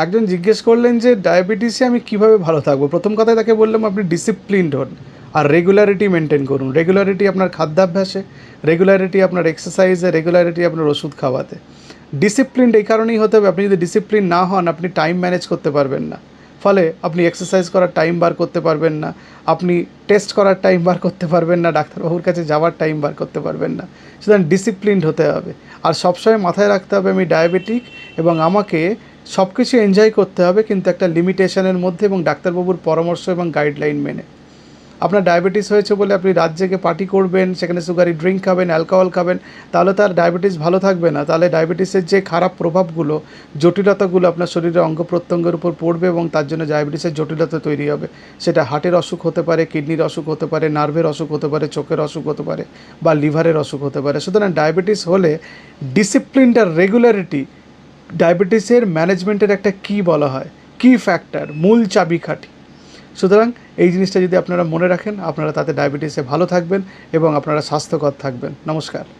একজন জিজ্ঞেস করলেন যে ডায়াবেটিসে আমি কিভাবে ভালো থাকবো। প্রথম কথায় তাকে বললাম আপনি ডিসিপ্লিনড হন আর রেগুলারিটি মেনটেন করুন। রেগুলারিটি আপনার খাদ্যাভ্যাসে, রেগুলারিটি আপনার এক্সারসাইজে, রেগুলারিটি আপনার ওষুধ খাওয়াতে। ডিসিপ্লিনড এই কারণেই হতে হবে, আপনি যদি ডিসিপ্লিন না হন আপনি টাইম ম্যানেজ করতে পারবেন না, ফলে আপনি এক্সারসাইজ করার টাইম বার করতে পারবেন না, আপনি টেস্ট করার টাইম বার করতে পারবেন না, ডাক্তারবাবুর কাছে যাওয়ার টাইম বার করতে পারবেন না। সুতরাং ডিসিপ্লিনড হতে হবে। আর সবসময় মাথায় রাখতে হবে আমি ডায়াবেটিক এবং আমাকে সব কিছু এনজয় করতে হবে, কিন্তু একটা লিমিটেশনের মধ্যে এবং ডাক্তারবাবুর পরামর্শ এবং গাইডলাইন মেনে। আপনার ডায়াবেটিস হয়েছে বলে আপনি রাত জেগে পার্টি করবেন, সেখানে সুগারি ড্রিঙ্ক খাবেন, অ্যালকোহল খাবেন, তাহলে তার ডায়াবেটিস ভালো থাকবে না। তাহলে ডায়াবেটিসের যে খারাপ প্রভাবগুলো, জটিলতাগুলো আপনার শরীরের অঙ্গ প্রত্যঙ্গের উপর পড়বে এবং তার জন্য ডায়াবেটিসের জটিলতা তৈরি হবে। সেটা হার্টের অসুখ হতে পারে, কিডনির অসুখ হতে পারে, নার্ভের অসুখ হতে পারে, চোখের অসুখ হতে পারে বা লিভারের অসুখ হতে পারে। সুতরাং ডায়াবেটিস হলে ডিসিপ্লিনড আর রেগুলারিটি ডায়াবেটিসের ম্যানেজমেন্টের একটা কি বলা হয়, কি ফ্যাক্টর, মূল চাবিকাঠি। সুতরাং এই জিনিসটা যদি আপনারা মনে রাখেন, আপনারা তাতে ডায়াবেটিসে ভালো থাকবেন এবং আপনারা স্বাস্থ্যকর থাকবেন। নমস্কার।